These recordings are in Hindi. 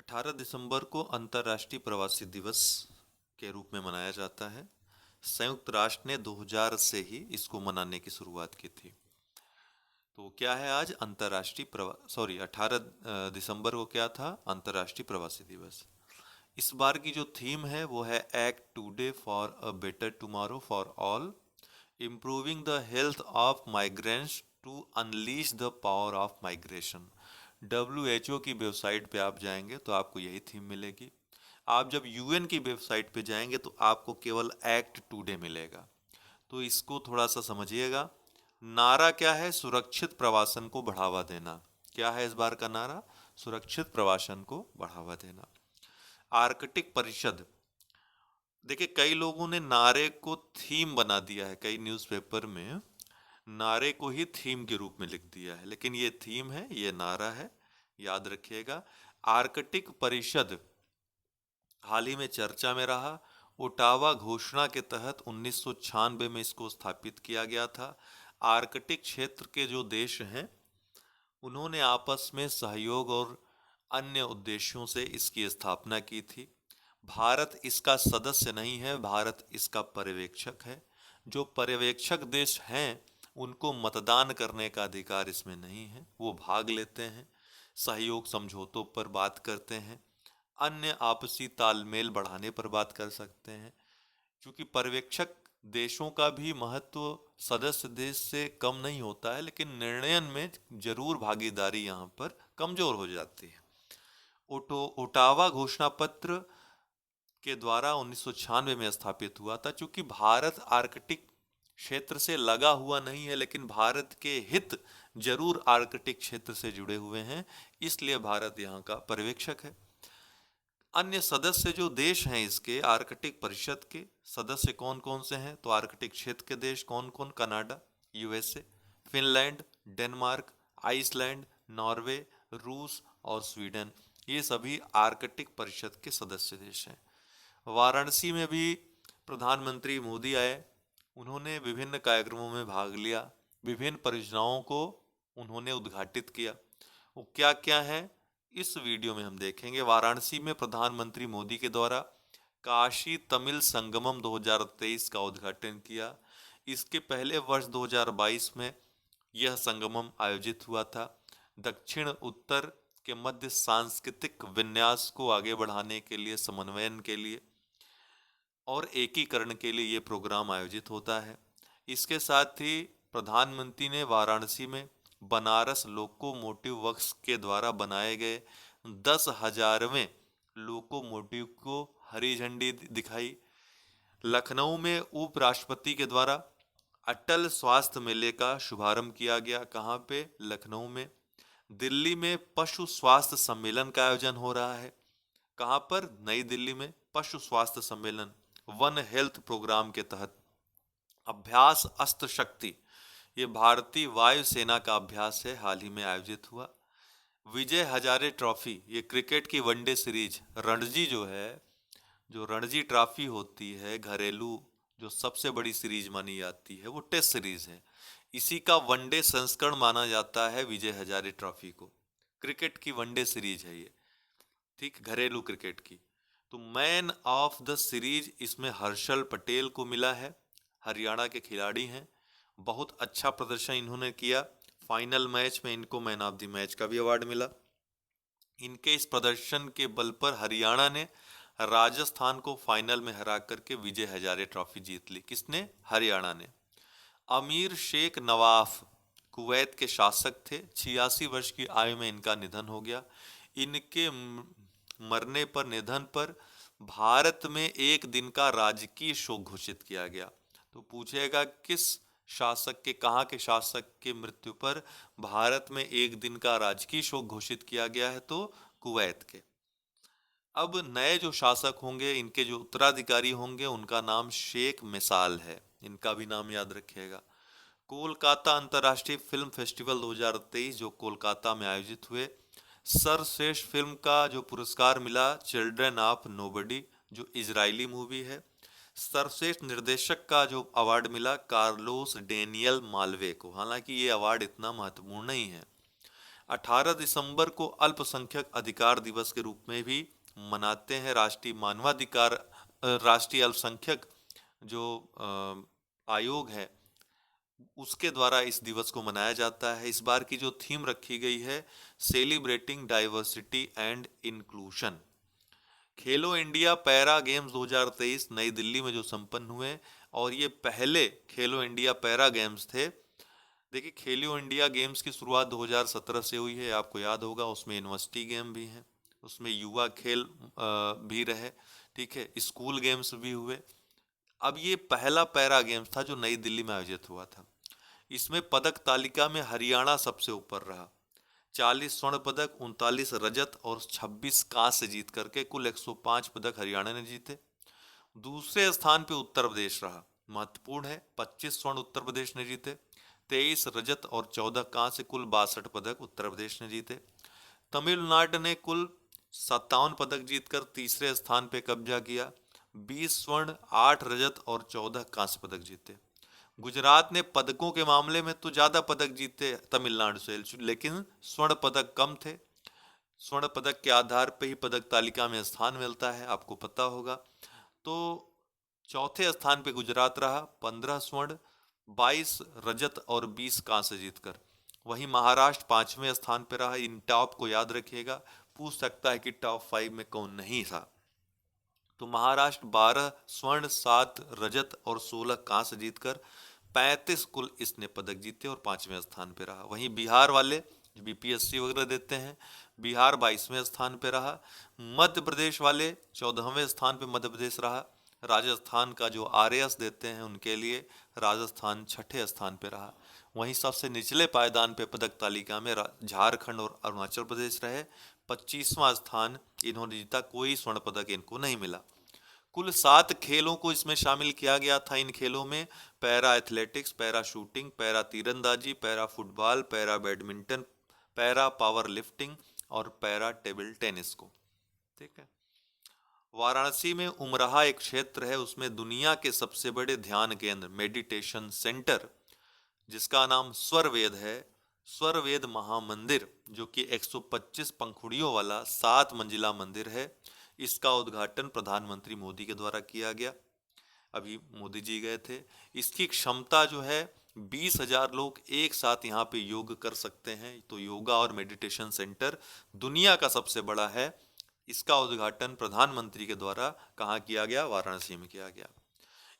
18 दिसंबर को अंतर्राष्ट्रीय प्रवासी दिवस के रूप में मनाया जाता है। संयुक्त राष्ट्र ने 2000 से ही इसको मनाने की शुरुआत की थी। तो क्या है आज अंतर्राष्ट्रीय 18 दिसंबर को क्या था? अंतर्राष्ट्रीय प्रवासी दिवस। इस बार की जो थीम है वो है act today for a better tomorrow for all, improving the health of migrants to unleash the power of migration. WHO की वेबसाइट पे आप जाएंगे तो आपको यही थीम मिलेगी। आप जब UN की वेबसाइट पे जाएंगे तो आपको केवल एक्ट टुडे मिलेगा। तो इसको थोड़ा सा समझिएगा। नारा क्या है? सुरक्षित प्रवासन को बढ़ावा देना। क्या है इस बार का नारा? सुरक्षित प्रवासन को बढ़ावा देना। आर्कटिक परिषद। देखिए, कई लोगों ने नारे को थीम बना दिया है, कई न्यूज़पेपर में नारे को ही थीम के रूप में लिख दिया है, लेकिन ये थीम है, ये नारा है, याद रखिएगा। आर्कटिक परिषद हाल ही में चर्चा में रहा। ओटावा घोषणा के तहत 1996 में इसको स्थापित किया गया था। आर्कटिक क्षेत्र के जो देश हैं उन्होंने आपस में सहयोग और अन्य उद्देश्यों से इसकी स्थापना की थी। भारत इसका सदस्य नहीं है, भारत इसका पर्यवेक्षक है। जो पर्यवेक्षक देश हैं उनको मतदान करने का अधिकार इसमें नहीं है, वो भाग लेते हैं, सहयोग समझौतों पर बात करते हैं, अन्य आपसी तालमेल बढ़ाने पर बात कर सकते हैं। क्योंकि पर्यवेक्षक देशों का भी महत्व सदस्य देश से कम नहीं होता है, लेकिन निर्णयन में जरूर भागीदारी यहाँ पर कमजोर हो जाती है। ओटावा घोषणा पत्र के द्वारा 1996 में स्थापित हुआ था। चूंकि भारत आर्कटिक क्षेत्र से लगा हुआ नहीं है, लेकिन भारत के हित जरूर आर्कटिक क्षेत्र से जुड़े हुए हैं, इसलिए भारत यहाँ का पर्यवेक्षक है। अन्य सदस्य जो देश हैं इसके आर्कटिक परिषद के सदस्य कौन कौन से हैं? तो आर्कटिक क्षेत्र के देश कौन कौन? Canada, USA, Finland, Denmark, Iceland, Norway, रूस और स्वीडन, ये सभी आर्कटिक परिषद के सदस्य देश हैं। वाराणसी में भी प्रधानमंत्री मोदी आए, उन्होंने विभिन्न कार्यक्रमों में भाग लिया, विभिन्न परियोजनाओं को उन्होंने उद्घाटित किया। वो क्या क्या है इस वीडियो में हम देखेंगे। वाराणसी में प्रधानमंत्री मोदी के द्वारा काशी तमिल संगमम 2023 का उद्घाटन किया। इसके पहले वर्ष 2022 में यह संगमम आयोजित हुआ था। दक्षिण उत्तर के मध्य सांस्कृतिक विन्यास को आगे बढ़ाने के लिए, समन्वयन के लिए और एकीकरण के लिए ये प्रोग्राम आयोजित होता है। इसके साथ ही प्रधानमंत्री ने वाराणसी में बनारस लोकोमोटिव वर्क्स के द्वारा बनाए गए 10,000वें लोकोमोटिव को हरी झंडी दिखाई। लखनऊ में उपराष्ट्रपति के द्वारा अटल स्वास्थ्य मेले का शुभारंभ किया गया। कहाँ पे? लखनऊ में। दिल्ली में पशु स्वास्थ्य सम्मेलन का आयोजन हो रहा है। कहाँ पर? नई दिल्ली में पशु स्वास्थ्य सम्मेलन वन हेल्थ प्रोग्राम के तहत। अभ्यास अस्त्र शक्ति, ये भारतीय वायुसेना का अभ्यास है, हाल ही में आयोजित हुआ। विजय हजारे ट्रॉफी, ये क्रिकेट की वनडे सीरीज, रणजी जो है, जो रणजी ट्रॉफी होती है घरेलू, जो सबसे बड़ी सीरीज मानी जाती है, वो टेस्ट सीरीज है। इसी का वनडे संस्करण माना जाता है विजय हजारे ट्रॉफी को। क्रिकेट की वनडे सीरीज है ये, ठीक, घरेलू क्रिकेट की। तो मैन ऑफ द सीरीज इसमें हर्षल पटेल को मिला है, हरियाणा के खिलाड़ी हैं, बहुत अच्छा प्रदर्शन इन्होंने किया। फाइनल मैच में इनको मैन ऑफ द मैच का भी अवार्ड मिला। इनके इस प्रदर्शन के बल पर हरियाणा ने राजस्थान को फाइनल में हरा करके विजय हजारे ट्रॉफी जीत ली। किसने? हरियाणा ने। अमीर शेख नवाफ कुवैत के शासक थे। 86 वर्ष की आयु में इनका निधन हो गया। इनके मरने पर, निधन पर भारत में एक दिन का राजकीय शोक घोषित किया गया। तो पूछेगा किस शासक के, कहाँ के शासक के मृत्यु पर भारत में एक दिन का राजकीय शोक घोषित किया गया है? तो कुवैत के। अब नए जो शासक होंगे, इनके जो उत्तराधिकारी होंगे, उनका नाम शेख मिसाल है, इनका भी नाम याद रखिएगा। कोलकाता अंतर्राष्ट्रीय फिल्म फेस्टिवल 2023 जो कोलकाता में आयोजित हुए, सर्वश्रेष्ठ फिल्म का जो पुरस्कार मिला चिल्ड्रन ऑफ नोबडी, जो इजरायली मूवी है। सर्वश्रेष्ठ निर्देशक का जो अवार्ड मिला कार्लोस डेनियल मालवे को, हालांकि ये अवार्ड इतना महत्वपूर्ण नहीं है। 18 दिसंबर को अल्पसंख्यक अधिकार दिवस के रूप में भी मनाते हैं। राष्ट्रीय अल्पसंख्यक जो आयोग है उसके द्वारा इस दिवस को मनाया जाता है। इस बार की जो थीम रखी गई है, celebrating diversity and inclusion. Khelo India para games 2023 नई दिल्ली में जो संपन्न हुए, और ये पहले खेलो इंडिया पैरा गेम्स थे। देखिए, खेलो इंडिया गेम्स की शुरुआत 2017 से हुई है, आपको याद होगा। उसमें यूनिवर्सिटी गेम भी हैं, उसमें युवा खेल भी रहे, ठीक है, स्कूल गेम्स भी हुए। अब ये पहला पैरा गेम्स था जो नई दिल्ली में आयोजित हुआ था। इसमें पदक तालिका में हरियाणा सबसे ऊपर रहा। 40 स्वर्ण पदक, 39 रजत और 26 कांस्य जीत करके कुल 105 पदक हरियाणा ने जीते। दूसरे स्थान पे उत्तर प्रदेश रहा, महत्वपूर्ण है। 25 स्वर्ण उत्तर प्रदेश ने जीते, 23 रजत और 14 कांस्य, कुल 62 पदक उत्तर प्रदेश ने जीते। तमिलनाडु ने कुल 57 पदक जीतकर तीसरे स्थान पे कब्जा किया। 20 स्वर्ण, 8 रजत और 14 कांस्य पदक जीते। गुजरात ने पदकों के मामले में तो ज्यादा पदक जीते तमिलनाडु से, लेकिन स्वर्ण पदक कम थे। स्वर्ण पदक के आधार पर ही पदक तालिका में स्थान मिलता है, आपको पता होगा। तो चौथे स्थान पे गुजरात रहा, 15 स्वर्ण, 22 रजत और 20 कांस्य जीतकर। वहीं महाराष्ट्र 5वें स्थान पे रहा। इन टॉप को याद रखिएगा, पूछ सकता है कि टॉप 5 में कौन नहीं था। तो महाराष्ट्र 12 स्वर्ण, 7 रजत और 16 कांस्य जीतकर 35 कुल इसने पदक जीते और 5वें स्थान पे रहा। वहीं बिहार वाले बीपीएससी वगैरह देते हैं, बिहार 22वें स्थान पे रहा। मध्य प्रदेश वाले 14वें स्थान पे मध्य प्रदेश रहा। राजस्थान का जो आरएएस देते हैं उनके लिए राजस्थान 6ठे स्थान पे रहा। वहीं सबसे निचले पायदान पे पदक तालिका में झारखंड और अरुणाचल प्रदेश रहे। 25वां स्थान इन्होंने जीता, कोई स्वर्ण पदक इनको नहीं मिला। कुल 7 खेलों को इसमें शामिल किया गया था। इन खेलों में para athletics, para shooting, para तीरंदाजी, para football, para badminton, para power lifting और पैरा टेबल टेनिस को, ठीक है। वाराणसी में उमराहा एक क्षेत्र है, उसमें दुनिया के सबसे बड़े ध्यान केंद्र मेडिटेशन सेंटर, जिसका नाम स्वरवेद है, स्वरवेद महामंदिर, जो कि 125 पंखुड़ियों वाला 7 मंजिला मंदिर है। इसका उद्घाटन प्रधानमंत्री मोदी के द्वारा किया गया, अभी मोदी जी गए थे। इसकी क्षमता जो है 20,000 लोग एक साथ यहाँ पे योग कर सकते हैं। तो योगा और मेडिटेशन सेंटर दुनिया का सबसे बड़ा है। इसका उद्घाटन प्रधानमंत्री के द्वारा कहाँ किया गया? वाराणसी में किया गया।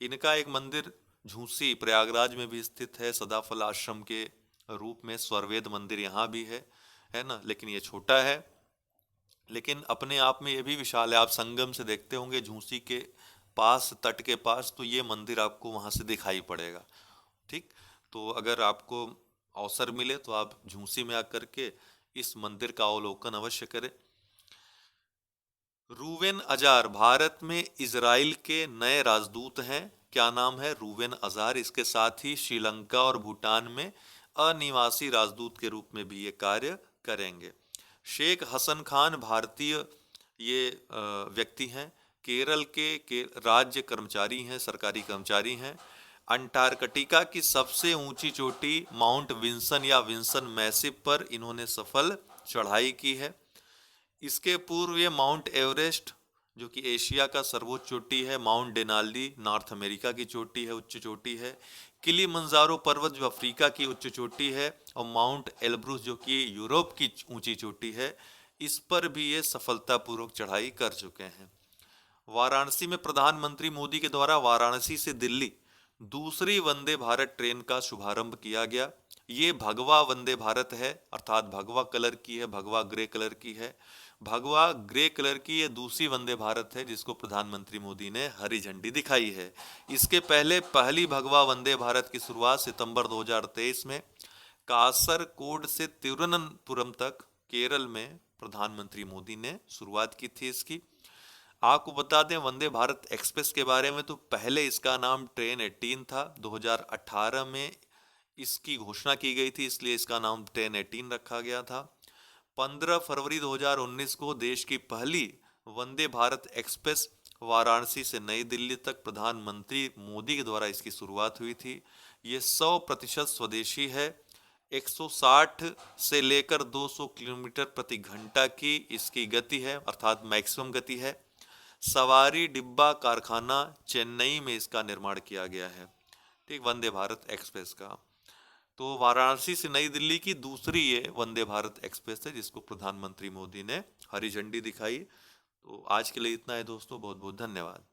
इनका एक मंदिर झूसी प्रयागराज में भी स्थित है, सदाफल आश्रम के रूप में स्वरवेद मंदिर यहाँ भी है ना, लेकिन ये छोटा है, लेकिन अपने आप में ये भी विशाल है। आप संगम से देखते होंगे झूसी के पास, तट के पास, तो ये मंदिर आपको वहां से दिखाई पड़ेगा, ठीक। तो अगर आपको अवसर मिले तो आप झूसी में आकर के इस मंदिर का अवलोकन अवश्य करें। रूवेन अजार भारत में इजराइल के नए राजदूत हैं। क्या नाम है? रूवेन अजार। इसके साथ ही श्रीलंका और भूटान में अनिवासी राजदूत के रूप में भी ये कार्य करेंगे। शेख हसन खान भारतीय ये व्यक्ति हैं, केरल के राज्य कर्मचारी हैं, सरकारी कर्मचारी हैं। अंटार्कटिका की सबसे ऊंची चोटी माउंट विंसन या विंसन मैसिव पर इन्होंने सफल चढ़ाई की है। इसके पूर्व ये माउंट एवरेस्ट, जो कि एशिया का सर्वोच्च चोटी है, माउंट डेनाल्डी नॉर्थ अमेरिका की चोटी है, उच्च चोटी है, किलिमंजारो पर्वत जो अफ्रीका की उच्च चोटी है, और माउंट एल्ब्रुस जो कि यूरोप की ऊंची चोटी है, इस पर भी ये सफलतापूर्वक चढ़ाई कर चुके हैं। वाराणसी में प्रधानमंत्री मोदी के द्वारा वाराणसी से दिल्ली दूसरी वंदे भारत ट्रेन का शुभारंभ किया गया। ये भगवा वंदे भारत है, अर्थात भगवा कलर की है, भगवा ग्रे कलर की है। भगवा ग्रे कलर की ये दूसरी वंदे भारत है जिसको प्रधानमंत्री मोदी ने हरी झंडी दिखाई है। इसके पहले पहली भगवा वंदे भारत की शुरुआत सितंबर 2023 में कासरकोड से तिरुवनंतपुरम तक केरल में प्रधानमंत्री मोदी ने शुरुआत की थी इसकी। आपको बता दें वंदे भारत एक्सप्रेस के बारे में, तो पहले इसका नाम ट्रेन 18 था। 2018 में इसकी घोषणा की गई थी, इसलिए इसका नाम ट्रेन 18 रखा गया था। 15 फरवरी 2019 को देश की पहली वंदे भारत एक्सप्रेस वाराणसी से नई दिल्ली तक प्रधानमंत्री मोदी के द्वारा इसकी शुरुआत हुई थी। ये 100% स्वदेशी है। 160 से लेकर 200 किलोमीटर प्रति घंटा की इसकी गति है, अर्थात मैक्सिमम गति है। सवारी डिब्बा कारखाना चेन्नई में इसका निर्माण किया गया है, ठीक, वंदे भारत एक्सप्रेस का। तो वाराणसी से नई दिल्ली की दूसरी ये वंदे भारत एक्सप्रेस है जिसको प्रधानमंत्री मोदी ने हरी झंडी दिखाई। तो आज के लिए इतना है दोस्तों, बहुत बहुत धन्यवाद।